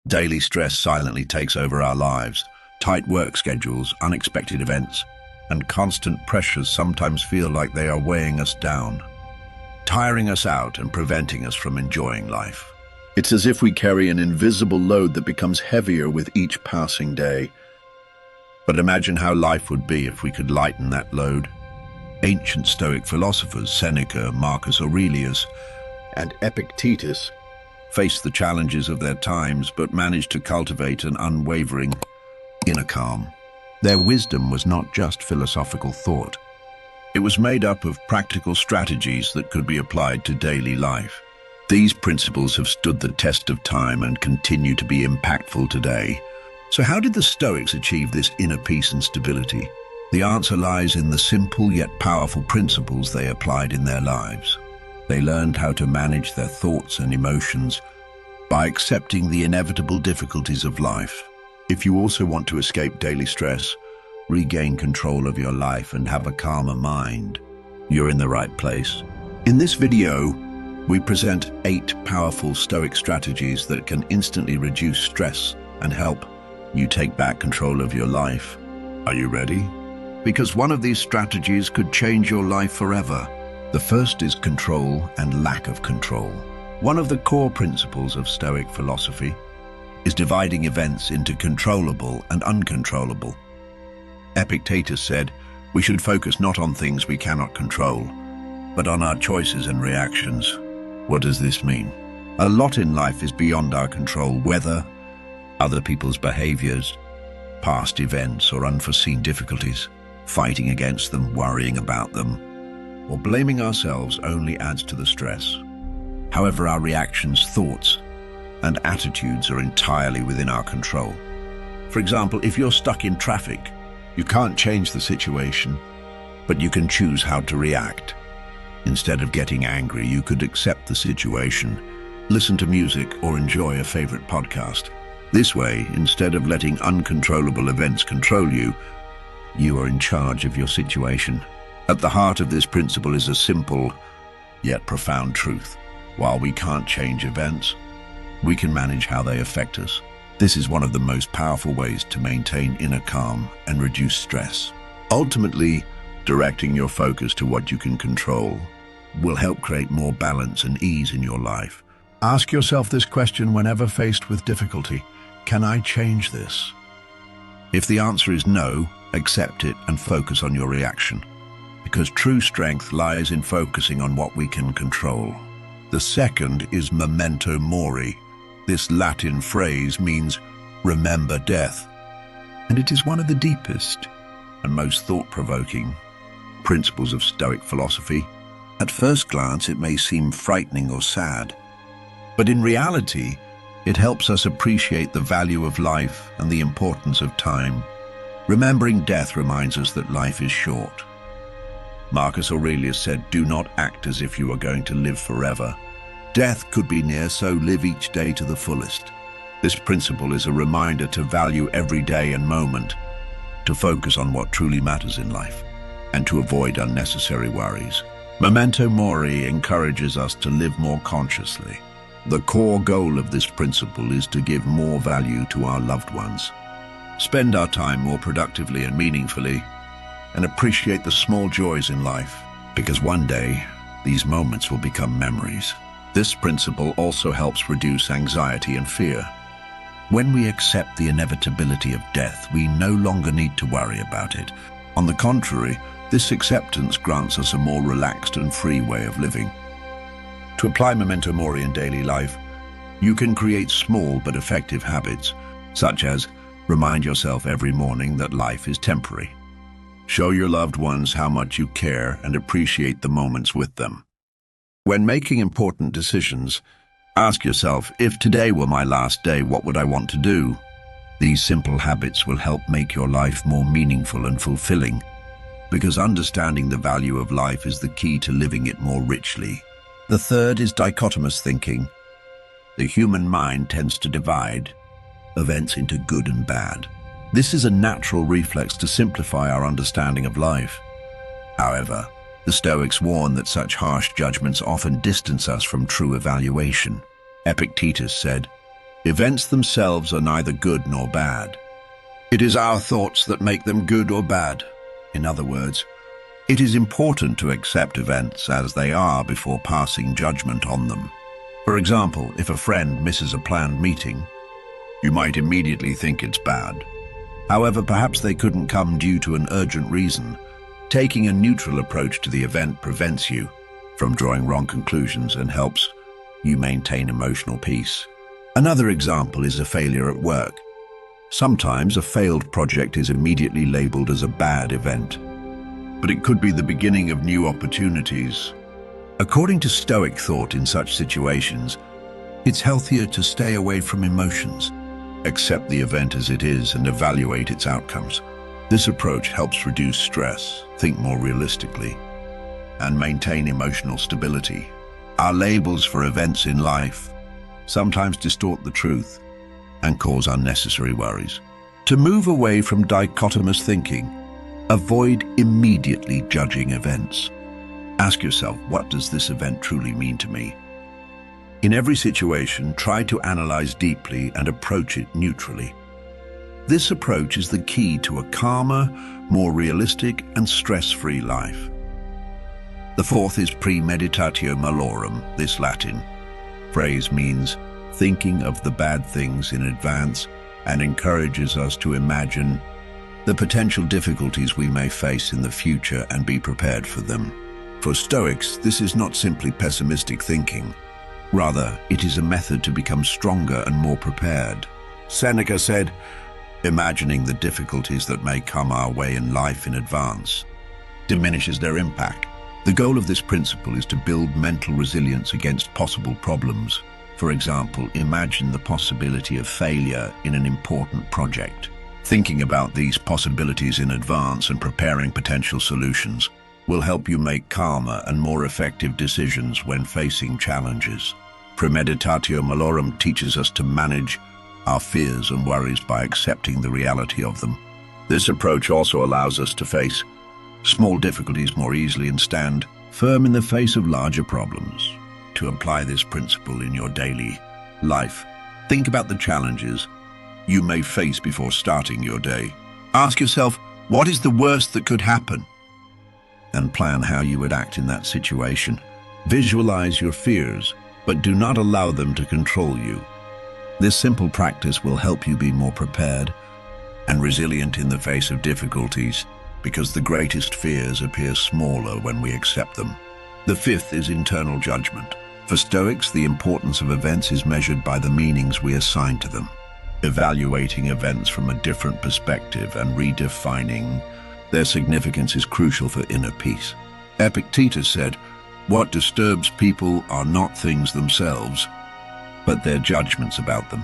Daily stress silently takes over our lives. Tight work schedules, unexpected events, and constant pressures sometimes feel like they are weighing us down, tiring us out and preventing us from enjoying life. It's as if we carry an invisible load that becomes heavier with each passing day. But imagine how life would be if we could lighten that load. Ancient Stoic philosophers, Seneca, Marcus Aurelius, and Epictetus, faced the challenges of their times but managed to cultivate an unwavering inner calm. Their wisdom was not just philosophical thought. It was made up of practical strategies that could be applied to daily life. These principles have stood the test of time and continue to be impactful today. So how did the Stoics achieve this inner peace and stability? The answer lies in the simple yet powerful principles they applied in their lives. They learned how to manage their thoughts and emotions by accepting the inevitable difficulties of life. If you also want to escape daily stress, regain control of your life and have a calmer mind, you're in the right place. In this video, we present 8 powerful Stoic strategies that can instantly reduce stress and help you take back control of your life. Are you ready? Because one of these strategies could change your life forever. The first is control and lack of control. One of the core principles of Stoic philosophy is dividing events into controllable and uncontrollable. Epictetus said, we should focus not on things we cannot control, but on our choices and reactions. What does this mean? A lot in life is beyond our control, whether other people's behaviors, past events, or unforeseen difficulties. Fighting against them, worrying about them, or blaming ourselves only adds to the stress. However, our reactions, thoughts, and attitudes are entirely within our control. For example, if you're stuck in traffic, you can't change the situation, but you can choose how to react. Instead of getting angry, you could accept the situation, listen to music, or enjoy a favorite podcast. This way, instead of letting uncontrollable events control you, you are in charge of your situation. At the heart of this principle is a simple, yet profound truth. While we can't change events, we can manage how they affect us. This is one of the most powerful ways to maintain inner calm and reduce stress. Ultimately, directing your focus to what you can control will help create more balance and ease in your life. Ask yourself this question whenever faced with difficulty. Can I change this? If the answer is no, accept it and focus on your reaction, because true strength lies in focusing on what we can control. The second is memento mori. This Latin phrase means remember death, and it is one of the deepest and most thought-provoking principles of Stoic philosophy. At first glance, it may seem frightening or sad, but in reality, it helps us appreciate the value of life and the importance of time. Remembering death reminds us that life is short. Marcus Aurelius said, do not act as if you are going to live forever. Death could be near, so live each day to the fullest. This principle is a reminder to value every day and moment, to focus on what truly matters in life, and to avoid unnecessary worries. Memento mori encourages us to live more consciously. The core goal of this principle is to give more value to our loved ones, spend our time more productively and meaningfully, and appreciate the small joys in life, because one day, these moments will become memories. This principle also helps reduce anxiety and fear. When we accept the inevitability of death, we no longer need to worry about it. On the contrary, this acceptance grants us a more relaxed and free way of living. To apply memento mori in daily life, you can create small but effective habits, such as remind yourself every morning that life is temporary. Show your loved ones how much you care and appreciate the moments with them. When making important decisions, ask yourself, if today were my last day, what would I want to do? These simple habits will help make your life more meaningful and fulfilling, because understanding the value of life is the key to living it more richly. The third is dichotomous thinking. The human mind tends to divide events into good and bad. This is a natural reflex to simplify our understanding of life. However, the Stoics warn that such harsh judgments often distance us from true evaluation. Epictetus said, Events themselves are neither good nor bad. It is our thoughts that make them good or bad. In other words, it is important to accept events as they are before passing judgment on them. For example, if a friend misses a planned meeting, you might immediately think it's bad. However, perhaps they couldn't come due to an urgent reason. Taking a neutral approach to the event prevents you from drawing wrong conclusions and helps you maintain emotional peace. Another example is a failure at work. Sometimes a failed project is immediately labeled as a bad event, but it could be the beginning of new opportunities. According to Stoic thought in such situations, it's healthier to stay away from emotions, accept the event as it is and evaluate its outcomes. This approach helps reduce stress, think more realistically, and maintain emotional stability. Our labels for events in life sometimes distort the truth and cause unnecessary worries. To move away from dichotomous thinking, avoid immediately judging events. Ask yourself, what does this event truly mean to me? In every situation, try to analyze deeply and approach it neutrally. This approach is the key to a calmer, more realistic and stress-free life. The fourth is premeditatio malorum. This Latin phrase means thinking of the bad things in advance and encourages us to imagine the potential difficulties we may face in the future and be prepared for them. For Stoics, this is not simply pessimistic thinking. Rather, it is a method to become stronger and more prepared. Seneca said, "Imagining the difficulties that may come our way in life in advance diminishes their impact." The goal of this principle is to build mental resilience against possible problems. For example, imagine the possibility of failure in an important project. Thinking about these possibilities in advance and preparing potential solutions will help you make calmer and more effective decisions when facing challenges. Premeditatio malorum teaches us to manage our fears and worries by accepting the reality of them. This approach also allows us to face small difficulties more easily and stand firm in the face of larger problems. To apply this principle in your daily life, think about the challenges you may face before starting your day. Ask yourself, what is the worst that could happen? And plan how you would act in that situation. Visualize your fears, but do not allow them to control you. This simple practice will help you be more prepared and resilient in the face of difficulties, because the greatest fears appear smaller when we accept them. The fifth is internal judgment. For Stoics, the importance of events is measured by the meanings we assign to them. Evaluating events from a different perspective and redefining their significance is crucial for inner peace. Epictetus said, "What disturbs people are not things themselves, but their judgments about them."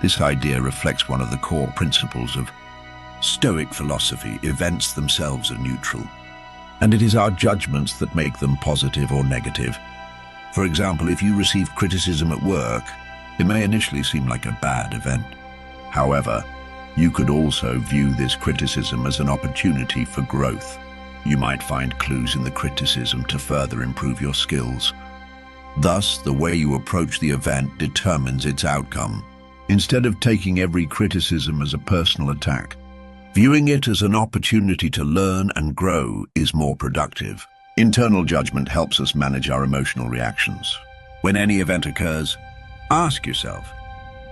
This idea reflects one of the core principles of Stoic philosophy. Events themselves are neutral, and it is our judgments that make them positive or negative. For example, if you receive criticism at work, it may initially seem like a bad event. However, you could also view this criticism as an opportunity for growth. You might find clues in the criticism to further improve your skills. Thus, the way you approach the event determines its outcome. Instead of taking every criticism as a personal attack, viewing it as an opportunity to learn and grow is more productive. Internal judgment helps us manage our emotional reactions. When any event occurs, ask yourself,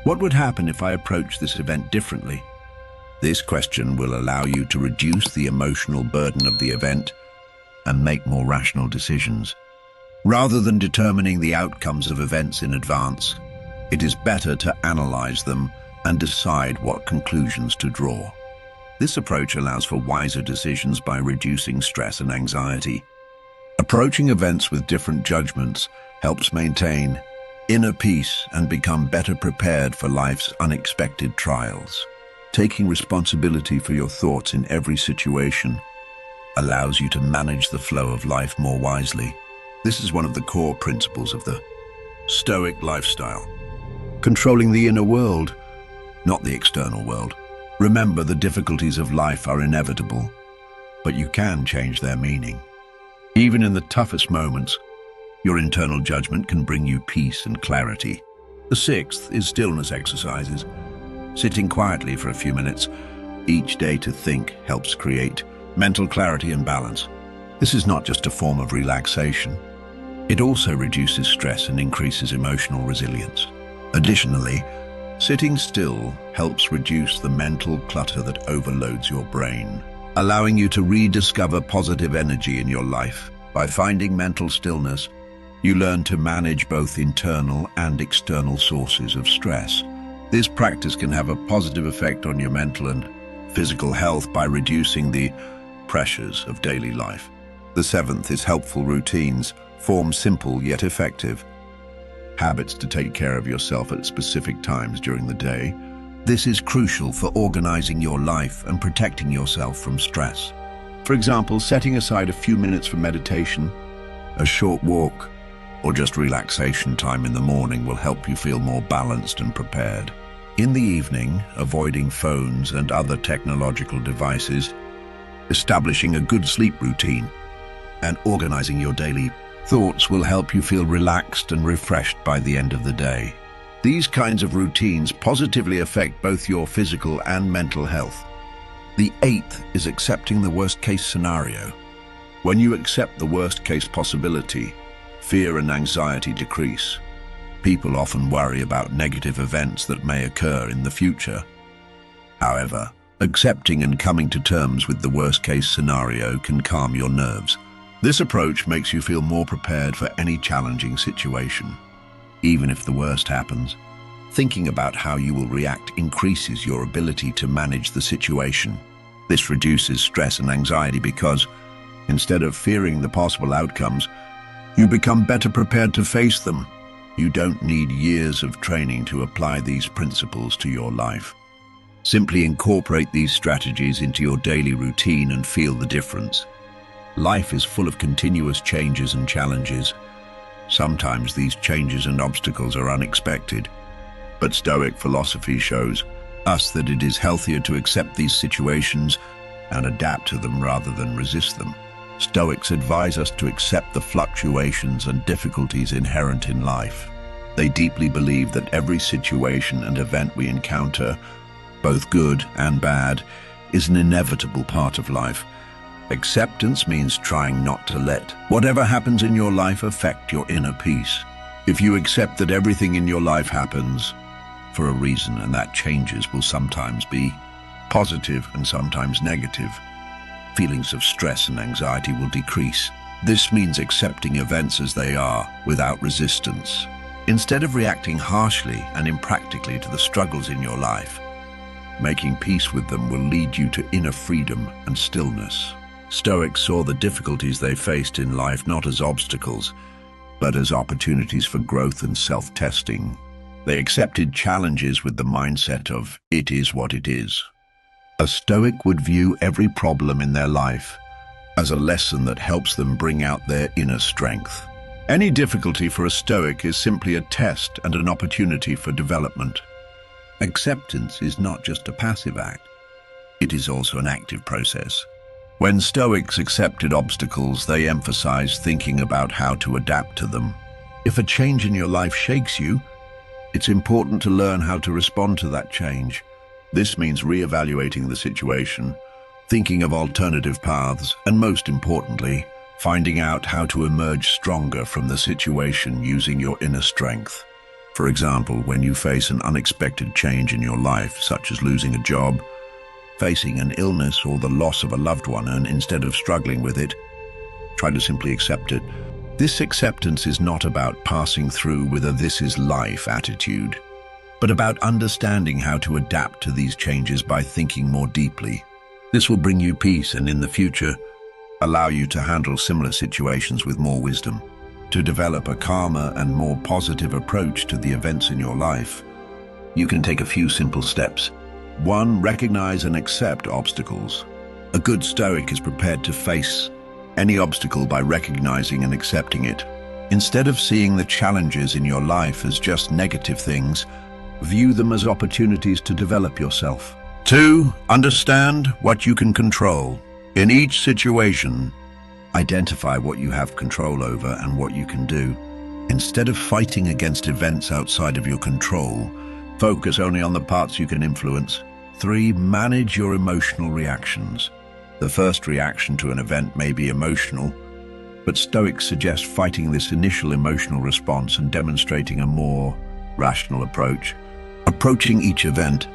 what would happen if I approach this event differently? This question will allow you to reduce the emotional burden of the event and make more rational decisions. Rather than determining the outcomes of events in advance, it is better to analyze them and decide what conclusions to draw. This approach allows for wiser decisions by reducing stress and anxiety. Approaching events with different judgments helps maintain inner peace and become better prepared for life's unexpected trials. Taking responsibility for your thoughts in every situation allows you to manage the flow of life more wisely. This is one of the core principles of the Stoic lifestyle. Controlling the inner world, not the external world. Remember, the difficulties of life are inevitable, but you can change their meaning. Even in the toughest moments, your internal judgment can bring you peace and clarity. The sixth is stillness exercises. Sitting quietly for a few minutes each day to think helps create mental clarity and balance. This is not just a form of relaxation. It also reduces stress and increases emotional resilience. Additionally, sitting still helps reduce the mental clutter that overloads your brain, allowing you to rediscover positive energy in your life. By finding mental stillness, you learn to manage both internal and external sources of stress. This practice can have a positive effect on your mental and physical health by reducing the pressures of daily life. The seventh is helpful routines. Form simple yet effective habits to take care of yourself at specific times during the day. This is crucial for organizing your life and protecting yourself from stress. For example, setting aside a few minutes for meditation, a short walk, or just relaxation time in the morning will help you feel more balanced and prepared. In the evening, avoiding phones and other technological devices, establishing a good sleep routine, and organizing your daily thoughts will help you feel relaxed and refreshed by the end of the day. These kinds of routines positively affect both your physical and mental health. The eighth is accepting the worst-case scenario. When you accept the worst-case possibility, fear and anxiety decrease. People often worry about negative events that may occur in the future. However, accepting and coming to terms with the worst-case scenario can calm your nerves. This approach makes you feel more prepared for any challenging situation. Even if the worst happens, thinking about how you will react increases your ability to manage the situation. This reduces stress and anxiety because, instead of fearing the possible outcomes, you become better prepared to face them. You don't need years of training to apply these principles to your life. Simply incorporate these strategies into your daily routine and feel the difference. Life is full of continuous changes and challenges. Sometimes these changes and obstacles are unexpected, but Stoic philosophy shows us that it is healthier to accept these situations and adapt to them rather than resist them. Stoics advise us to accept the fluctuations and difficulties inherent in life. They deeply believe that every situation and event we encounter, both good and bad, is an inevitable part of life. Acceptance means trying not to let whatever happens in your life affect your inner peace. If you accept that everything in your life happens for a reason and that changes will sometimes be positive and sometimes negative, feelings of stress and anxiety will decrease. This means accepting events as they are without resistance. Instead of reacting harshly and impractically to the struggles in your life, making peace with them will lead you to inner freedom and stillness. Stoics saw the difficulties they faced in life not as obstacles, but as opportunities for growth and self-testing. They accepted challenges with the mindset of, "It is what it is." A Stoic would view every problem in their life as a lesson that helps them bring out their inner strength. Any difficulty for a Stoic is simply a test and an opportunity for development. Acceptance is not just a passive act, it is also an active process. When Stoics accepted obstacles, they emphasized thinking about how to adapt to them. If a change in your life shakes you, it's important to learn how to respond to that change. This means reevaluating the situation, thinking of alternative paths, and most importantly, finding out how to emerge stronger from the situation using your inner strength. For example, when you face an unexpected change in your life, such as losing a job, facing an illness, or the loss of a loved one, and instead of struggling with it, try to simply accept it. This acceptance is not about passing through with a "this is life" attitude, but about understanding how to adapt to these changes by thinking more deeply. This will bring you peace and, in the future, allow you to handle similar situations with more wisdom. To develop a calmer and more positive approach to the events in your life, you can take a few simple steps. 1. Recognize and accept obstacles. A good Stoic is prepared to face any obstacle by recognizing and accepting it. Instead of seeing the challenges in your life as just negative things, view them as opportunities to develop yourself. 2. Understand what you can control. In each situation, identify what you have control over and what you can do. Instead of fighting against events outside of your control, focus only on the parts you can influence. 3. Manage your emotional reactions. The first reaction to an event may be emotional, but Stoics suggest fighting this initial emotional response and demonstrating a more rational approach. Approaching each event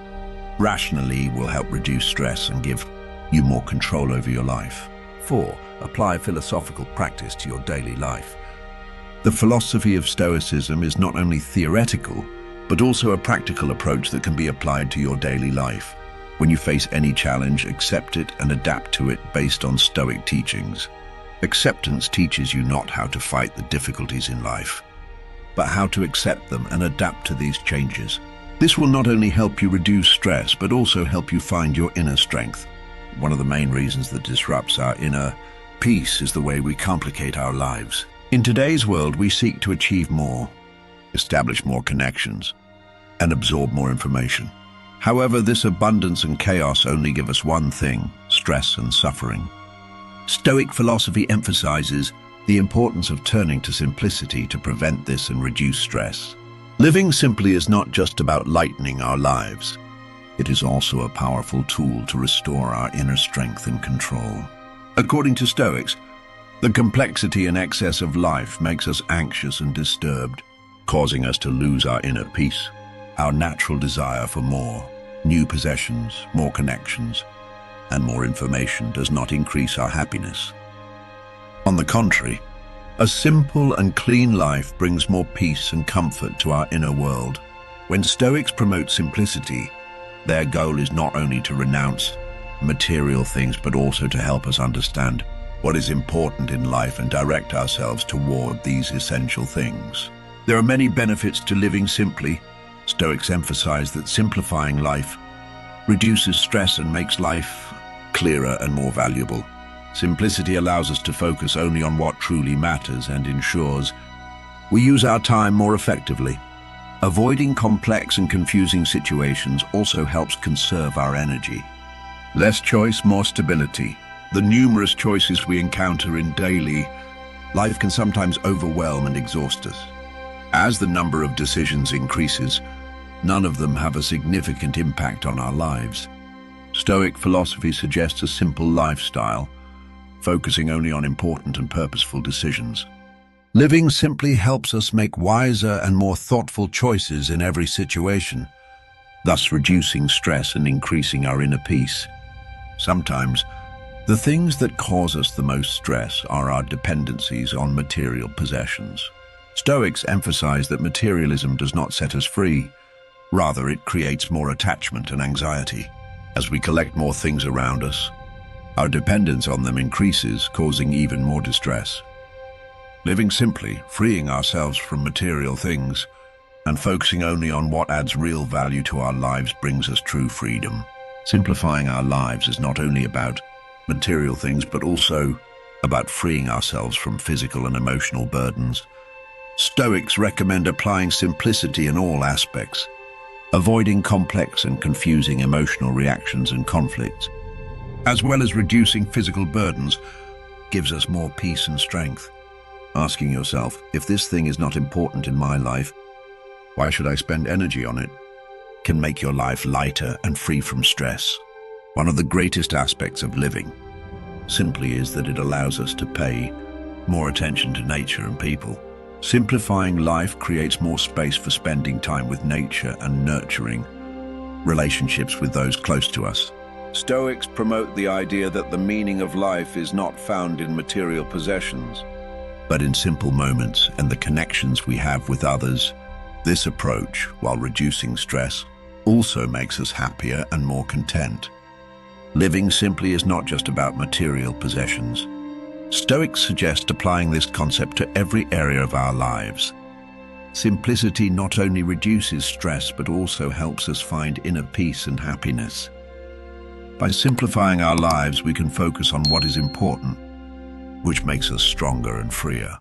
rationally will help reduce stress and give you more control over your life. 4. Apply philosophical practice to your daily life. The philosophy of Stoicism is not only theoretical, but also a practical approach that can be applied to your daily life. When you face any challenge, accept it and adapt to it based on Stoic teachings. Acceptance teaches you not how to fight the difficulties in life, but how to accept them and adapt to these changes. This will not only help you reduce stress, but also help you find your inner strength. One of the main reasons that disrupts our inner peace is the way we complicate our lives. In today's world, we seek to achieve more, establish more connections, and absorb more information. However, this abundance and chaos only give us one thing: stress and suffering. Stoic philosophy emphasizes the importance of turning to simplicity to prevent this and reduce stress. Living simply is not just about lightening our lives. It is also a powerful tool to restore our inner strength and control. According to Stoics, the complexity and excess of life makes us anxious and disturbed, causing us to lose our inner peace. Our natural desire for more, new possessions, more connections, and more information does not increase our happiness. On the contrary, a simple and clean life brings more peace and comfort to our inner world. When Stoics promote simplicity, their goal is not only to renounce material things, but also to help us understand what is important in life and direct ourselves toward these essential things. There are many benefits to living simply. Stoics emphasize that simplifying life reduces stress and makes life clearer and more valuable. Simplicity allows us to focus only on what truly matters and ensures we use our time more effectively. Avoiding complex and confusing situations also helps conserve our energy. Less choice, more stability. The numerous choices we encounter in daily life can sometimes overwhelm and exhaust us. As the number of decisions increases, none of them have a significant impact on our lives. Stoic philosophy suggests a simple lifestyle, focusing only on important and purposeful decisions. Living simply helps us make wiser and more thoughtful choices in every situation, thus reducing stress and increasing our inner peace. Sometimes, the things that cause us the most stress are our dependencies on material possessions. Stoics emphasize that materialism does not set us free. Rather, it creates more attachment and anxiety. As we collect more things around us, our dependence on them increases, causing even more distress. Living simply, freeing ourselves from material things, and focusing only on what adds real value to our lives brings us true freedom. Simplifying our lives is not only about material things, but also about freeing ourselves from physical and emotional burdens. Stoics recommend applying simplicity in all aspects, avoiding complex and confusing emotional reactions and conflicts, as well as reducing physical burdens, gives us more peace and strength. Asking yourself, if this thing is not important in my life, why should I spend energy on it? Can make your life lighter and free from stress. One of the greatest aspects of living simply is that it allows us to pay more attention to nature and people. Simplifying life creates more space for spending time with nature and nurturing relationships with those close to us. Stoics promote the idea that the meaning of life is not found in material possessions, but in simple moments and the connections we have with others. This approach, while reducing stress, also makes us happier and more content. Living simply is not just about material possessions. Stoics suggest applying this concept to every area of our lives. Simplicity not only reduces stress, but also helps us find inner peace and happiness. By simplifying our lives, we can focus on what is important, which makes us stronger and freer.